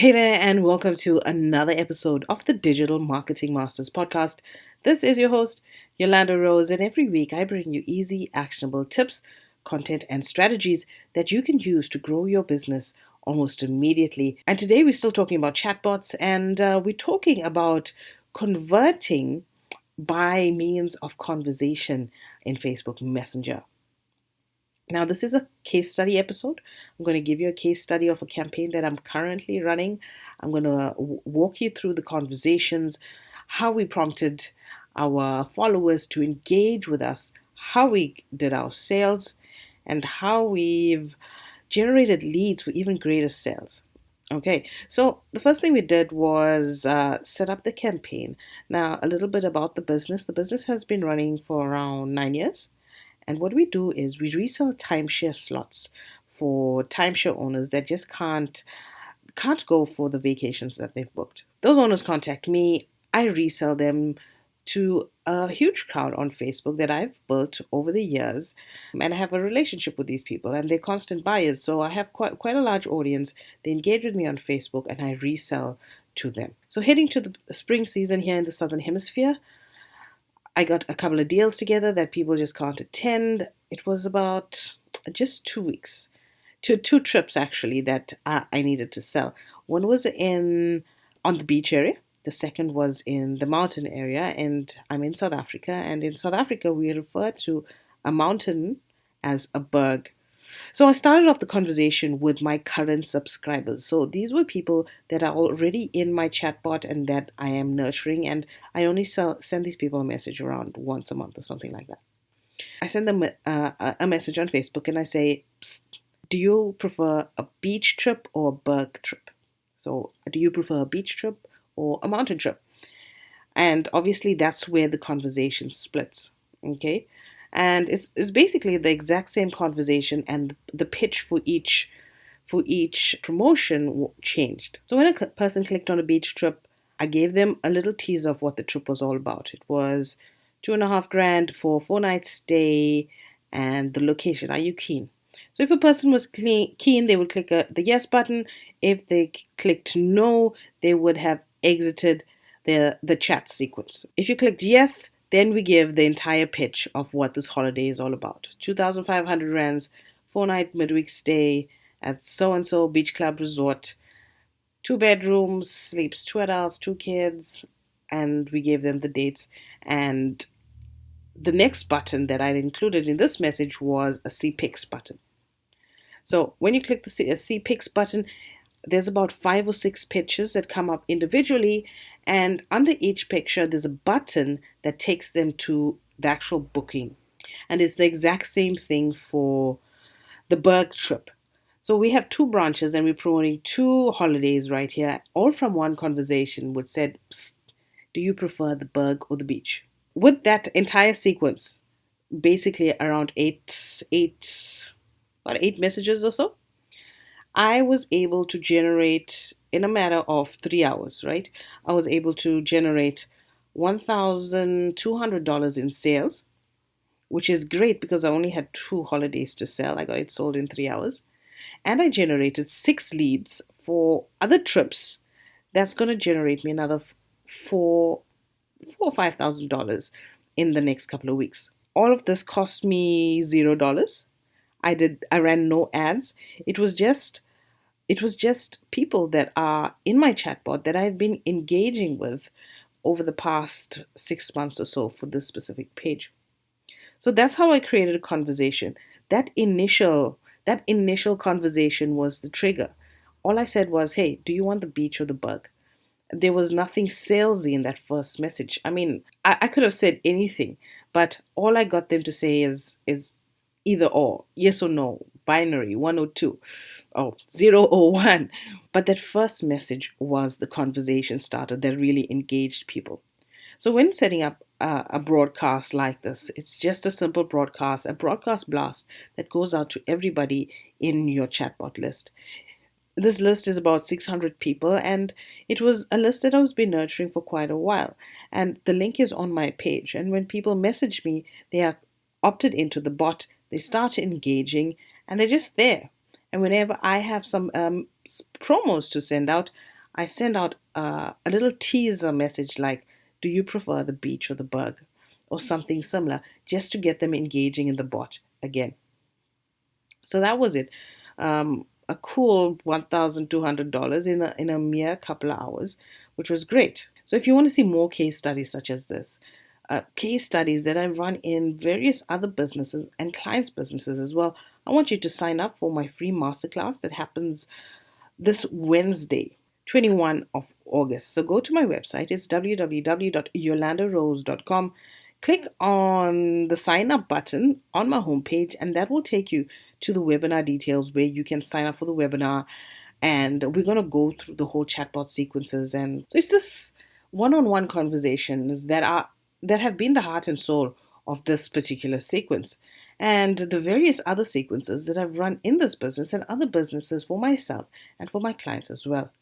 Hey there, and welcome to another episode of the Digital Marketing Masters podcast. This is your host, Yolanda Rose, and every week I bring you easy, actionable tips, content, and strategies that you can use to grow your business almost immediately. And today we're still talking about chatbots, and we're talking about converting by means of conversation in Facebook Messenger. Now, this is a case study episode. I'm going to give you a case study of a campaign that I'm currently running. I'm going to walk you through the conversations, how we prompted our followers to engage with us, how we did our sales, and how we've generated leads for even greater sales. Okay, so the first thing we did was set up the campaign. Now, a little bit about the business. The business has been running for around 9 years. And what we do is we resell timeshare slots for timeshare owners that just can't go for the vacations that they've booked. Those owners contact me. I resell them to a huge crowd on Facebook that I've built over the years, and I have a relationship with these people, and they're constant buyers. So I have quite a large audience. They engage with me on Facebook, and I resell to them. So heading to the spring season here in the Southern Hemisphere, I got a couple of deals together that people just can't attend. It was about just 2 weeks, two trips actually that I needed to sell. One was in on the beach area. The second was in the mountain area, and I'm in South Africa. And in South Africa, we refer to a mountain as a berg. So I started off the conversation with my current subscribers. So these were people that are already in my chatbot and that I am nurturing, and I only send these people a message around once a month or something like that. I send them a message on Facebook and I say, "Psst, do you prefer a beach trip or a berg trip? So do you prefer a beach trip or a mountain trip?" And obviously that's where the conversation splits. Okay, and it's basically the exact same conversation, and the pitch for each promotion changed. So when a person clicked on a beach trip, I gave them a little teaser of what the trip was all about. It was 2.5 grand for a 4 night stay and the location. Are you keen? So if a person was keen, they would click the yes button. If they clicked no, they would have exited the chat sequence. If you clicked yes, then we give the entire pitch of what this holiday is all about. 2,500 rands, 4 night midweek stay at so and so beach club resort, 2 bedrooms, sleeps 2 adults, 2 kids, and we gave them the dates. And the next button that I included in this message was a see pics button. So when you click the see pics button, there's about 5 or 6 pictures that come up individually, and under each picture there's a button that takes them to the actual booking. And it's the exact same thing for the berg trip. So we have two branches and we're promoting two holidays right here, all from one conversation which said, "Psst, do you prefer the berg or the beach?" With that entire sequence, basically around about 8 messages or so, I was able to generate in a matter of 3 hours, right? I was able to generate $1,200 in sales, which is great because I only had 2 holidays to sell. I got it sold in 3 hours. And I generated 6 leads for other trips. That's going to generate me another four or $5,000 in the next couple of weeks. All of this cost me $0. I ran no ads. It was just people that are in my chatbot that I've been engaging with over the past 6 months or so for this specific page. So that's how I created a conversation. That initial conversation was the trigger. All I said was, "Hey, do you want the beach or the bug?" There was nothing salesy in that first message. I mean, I could have said anything, but all I got them to say is either or, yes or no, binary, one or two, or zero or one. But that first message was the conversation starter that really engaged people. So when setting up a broadcast like this, it's just a simple broadcast, a broadcast blast that goes out to everybody in your chatbot list. This list is about 600 people, and it was a list that I was been nurturing for quite a while. And the link is on my page. And when people message me, they are opted into the bot, they start engaging, and they're just there. And whenever I have some promos to send out, I send out a little teaser message like, "Do you prefer the beach or the bug?" or something similar, just to get them engaging in the bot again. So that was it. A cool $1,200 in a mere couple of hours, which was great. So if you want to see more case studies such as this, case studies that I run in various other businesses and clients' businesses as well, I want you to sign up for my free masterclass that happens this Wednesday, 21 of August. So go to my website. It's www.yolandarose.com. Click on the sign up button on my homepage, and that will take you to the webinar details where you can sign up for the webinar. And we're going to go through the whole chatbot sequences. And so it's this one-on-one conversations that have been the heart and soul of this particular sequence, and the various other sequences that I've run in this business and other businesses for myself and for my clients as well.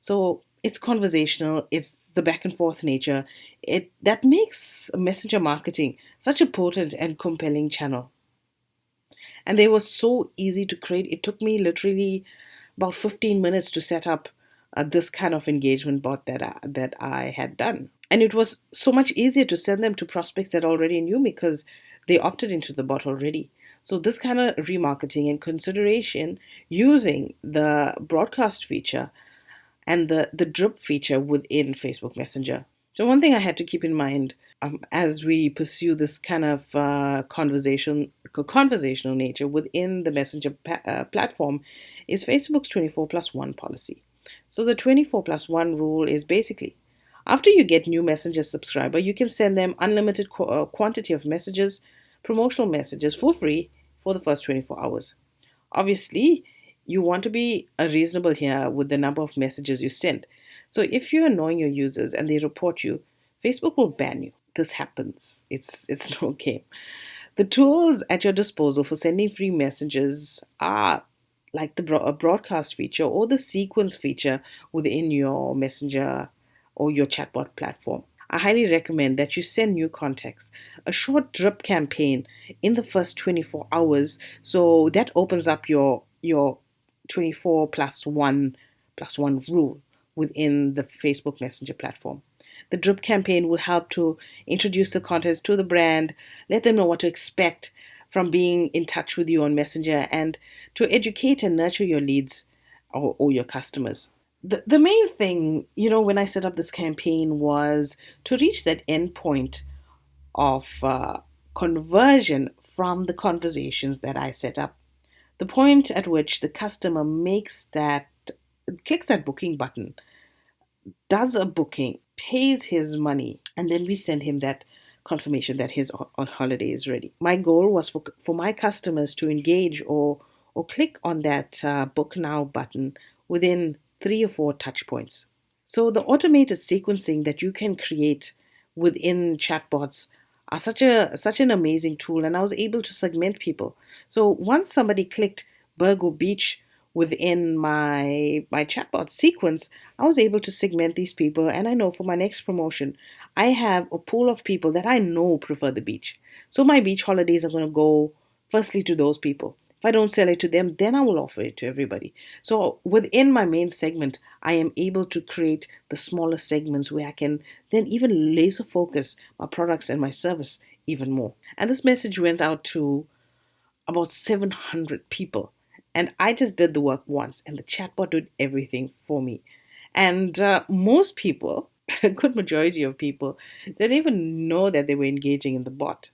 So it's conversational, it's the back and forth nature. It that makes messenger marketing such a potent and compelling channel. And they were so easy to create. It took me literally about 15 minutes to set up this kind of engagement bot that I had done. And it was so much easier to send them to prospects that already knew me because they opted into the bot already. So this kind of remarketing and consideration using the broadcast feature and the drip feature within Facebook Messenger. So one thing I had to keep in mind as we pursue this kind of conversational nature within the Messenger platform is Facebook's 24 plus 1 policy. So the 24 plus 1 rule is basically after you get new Messenger subscriber, you can send them unlimited quantity of messages, promotional messages for free for the first 24 hours. Obviously, you want to be reasonable here with the number of messages you send. So if you're annoying your users and they report you, Facebook will ban you. This happens. It's no game. The tools at your disposal for sending free messages are like the broadcast feature or the sequence feature within your messenger or your chatbot platform. I highly recommend that you send new contacts a short drip campaign in the first 24 hours. So that opens up your 24 plus one rule within the Facebook Messenger platform. The drip campaign will help to introduce the contents to the brand, let them know what to expect from being in touch with you on Messenger, and to educate and nurture your leads or your customers. The main thing, when I set up this campaign was to reach that end point of conversion from the conversations that I set up. The point at which the customer clicks that booking button, does a booking, pays his money, and then we send him that confirmation that his on holiday is ready. My goal was for my customers to engage or click on that book now button within 3 or 4 touch points. So the automated sequencing that you can create within chatbots are such an amazing tool, and I was able to segment people. So once somebody clicked Burgo Beach within my chatbot sequence, I was able to segment these people, and I know for my next promotion, I have a pool of people that I know prefer the beach. So my beach holidays are going to go firstly to those people. If I don't sell it to them, then I will offer it to everybody. So within my main segment, I am able to create the smaller segments where I can then even laser focus my products and my service even more. And this message went out to about 700 people. And I just did the work once, and the chatbot did everything for me. And most people, a good majority of people, didn't even know that they were engaging in the bot.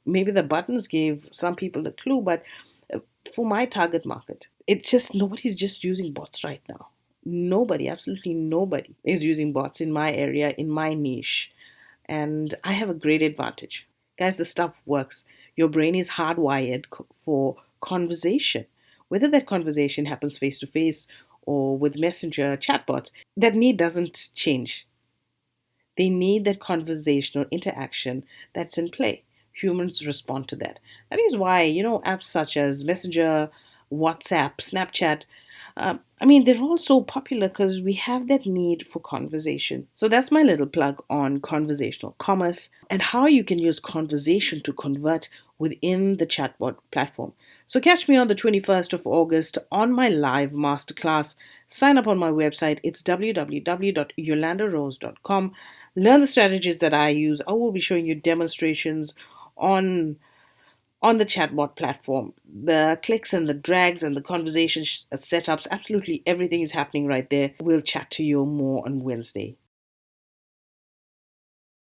Maybe the buttons gave some people a clue, but for my target market, nobody's just using bots right now. Nobody, absolutely nobody is using bots in my area, in my niche. And I have a great advantage. Guys, the stuff works. Your brain is hardwired for conversation. Whether that conversation happens face to face or with messenger chatbots, that need doesn't change. They need that conversational interaction that's in play. Humans respond to that. That is why, apps such as Messenger, WhatsApp, Snapchat, they're all so popular because we have that need for conversation. So that's my little plug on conversational commerce and how you can use conversation to convert within the chatbot platform. So catch me on the 21st of August on my live masterclass. Sign up on my website. It's www.yolandarose.com. Learn the strategies that I use. I will be showing you demonstrations on on the chatbot platform. The clicks and the drags and the conversation setups, absolutely everything is happening right there. We'll chat to you more on Wednesday.